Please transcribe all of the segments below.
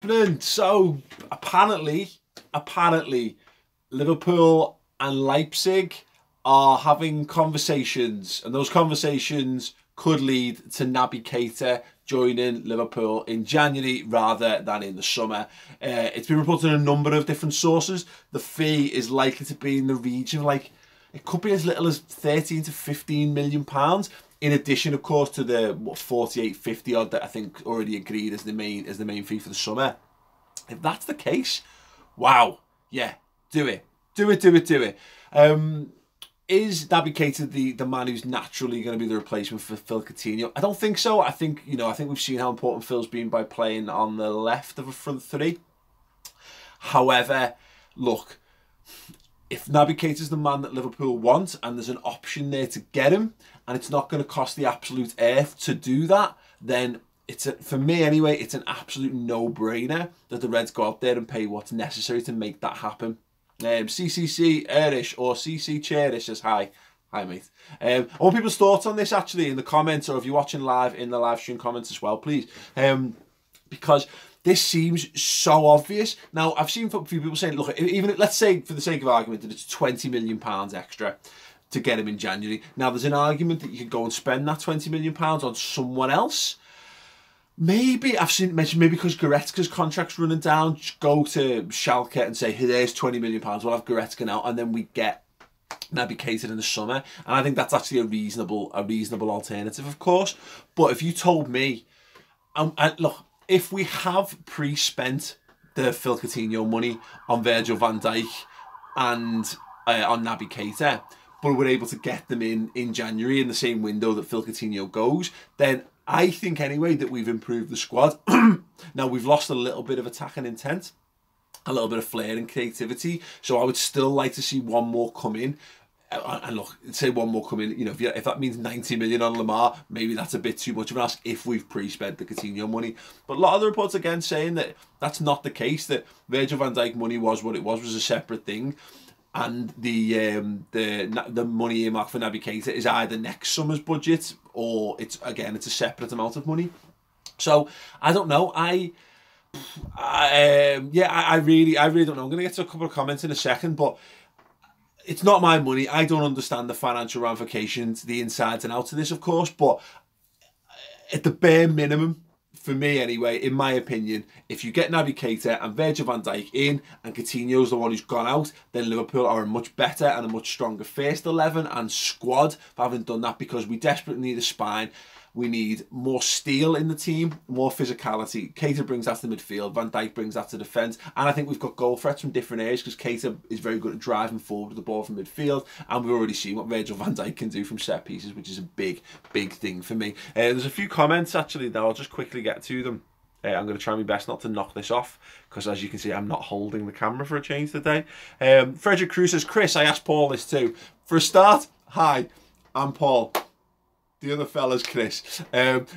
happening? So apparently, Liverpool and Leipzig are having conversations, and those conversations could lead to Naby Keita joining Liverpool in January rather than in the summer. It's been reported in a number of different sources. The fee is likely to be in the region of, like, it could be as little as 13 to 15 million pounds. In addition, of course, to the 48.50 odd that I think already agreed as the main fee for the summer. If that's the case, wow, yeah, do it. Is Naby Keita the man who's naturally going to be the replacement for Phil Coutinho? I don't think so. I think we've seen how important Phil's been by playing on the left of a front three. However, look, if Naby Keita's the man that Liverpool want and there's an option there to get him and it's not going to cost the absolute earth to do that, then for me anyway, it's an absolute no-brainer that the Reds go out there and pay what's necessary to make that happen. CCC Irish or CC Cherish says hi. Hi, mate. I want people's thoughts on this actually in the comments, or if you're watching live in the live stream comments as well, please. Because this seems so obvious. Now, I've seen a few people saying, look, even let's say for the sake of argument that it's £20 million extra to get him in January. Now, there's an argument that you could go and spend that £20 million on someone else. Maybe I've seen it mentioned, maybe because Goretzka's contract's running down, just go to Schalke and say, hey, there's £20 million, we'll have Goretzka now, and then we get Naby Keita in the summer. And I think that's actually a reasonable alternative, of course. But if you told me, look, if we have pre-spent the Phil Coutinho money on Virgil van Dijk and on Naby Keita, but we're able to get them in January in the same window that Phil Coutinho goes, then I think anyway that we've improved the squad. Now, we've lost a little bit of attacking intent, a little bit of flair and creativity. So I would still like to see one more come in. And look, say one more come in, you know, if that means 90 million on Lamar, maybe that's a bit too much of an ask if we've pre-spent the Coutinho money. But a lot of the reports again saying that that's not the case, that Virgil van Dijk money was what it was a separate thing. And the money earmarked for Naby Keita is either next summer's budget or it's a separate amount of money. So I don't know. I really don't know. I'm going to get to a couple of comments in a second, but it's not my money. I don't understand the financial ramifications, the insides and outs of this, of course. But at the bare minimum, for me anyway, in my opinion, if you get Naby Keita and Virgil van Dijk in and Coutinho's the one who's gone out, then Liverpool are a much better and a much stronger first 11 and squad for having done that, because we desperately need a spine. We need more steel in the team, more physicality. Keita brings that to midfield, Van Dijk brings that to defence, and I think we've got goal threats from different areas because Keita is very good at driving forward with the ball from midfield, and we've already seen what Virgil van Dijk can do from set pieces, which is a big thing for me. There's a few comments actually that I'll just quickly get to them. I'm going to try my best not to knock this off because, as you can see, I'm not holding the camera for a change today. Frederick Cruz says, Chris, I asked Paul this too. For a start, hi, I'm Paul. The other fella's Chris.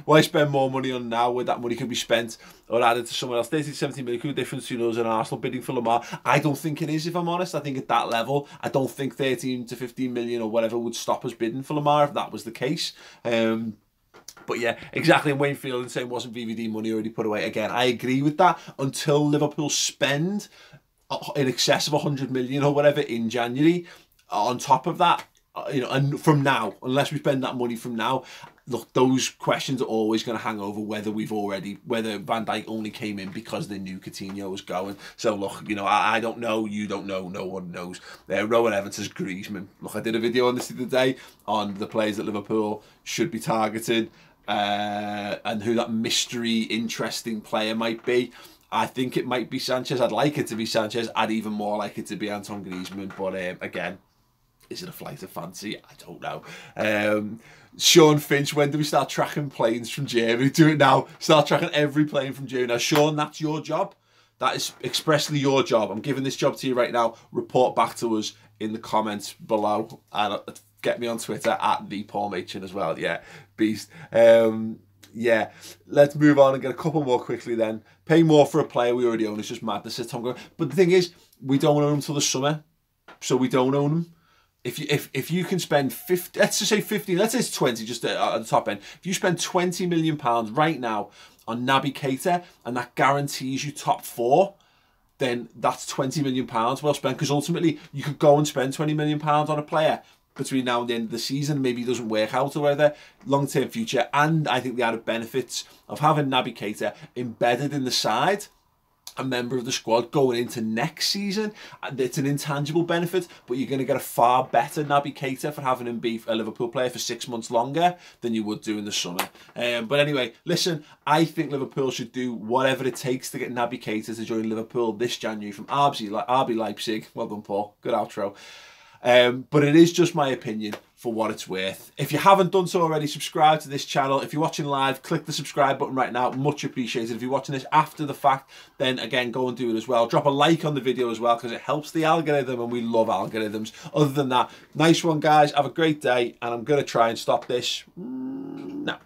Why spend more money on now when that money could be spent or added to someone else? 30 to 17 million, could be difference between us and Arsenal bidding for Lamar. I don't think it is, if I'm honest. I think at that level, I don't think 13 to 15 million or whatever would stop us bidding for Lamar if that was the case. But yeah, exactly. And Wayne Fielding saying wasn't VVD money already put away. Again, I agree with that. Until Liverpool spend in excess of 100 million or whatever in January, on top of that, you know, and from now, unless we spend that money from now, look, those questions are always going to hang over whether Van Dijk only came in because they knew Coutinho was going. So look, you know, I don't know, you don't know, no one knows. Rowan Evans says Griezmann. Look, I did a video on this the other day on the players that Liverpool should be targeting and who that mystery, interesting player might be. I think it might be Sanchez. I'd like it to be Sanchez. I'd even more like it to be Antoine Griezmann. But again, is it a flight of fancy? I don't know. Sean Finch, when do we start tracking planes from Germany? Do it now. Start tracking every plane from Germany. Now, Sean, that's your job. That is expressly your job. I'm giving this job to you right now. Report back to us in the comments below. And get me on Twitter at @ThePaulMatron as well. Yeah, beast. Yeah, let's move on and get a couple more quickly then. Pay more for a player we already own. It's just madness, says Tom. But the thing is, we don't own him till the summer. So we don't own him. If you can spend 50, let's just say 15, let's say it's 20, just at the top end. If you spend £20 million right now on Naby Keita, and that guarantees you top 4, then that's £20 million well spent, because ultimately you could go and spend £20 million on a player between now and the end of the season. Maybe it doesn't work out or whatever, long-term future. And I think the added benefits of having Naby Keita embedded in the side, a member of the squad going into next season, it's an intangible benefit, but you're going to get a far better Naby Keita for having him be a Liverpool player for 6 months longer than you would do in the summer. But anyway, listen, I think Liverpool should do whatever it takes to get Naby Keita to join Liverpool this January from RB Leipzig. Well done, Paul. Good outro. But it is just my opinion for what it's worth. If you haven't done so already, subscribe to this channel. If you're watching live, click the subscribe button right now. Much appreciated. If you're watching this after the fact, then again, go and do it as well. Drop a like on the video as well, because it helps the algorithm, and we love algorithms. Other than that, nice one, guys. Have a great day, and I'm going to try and stop this now.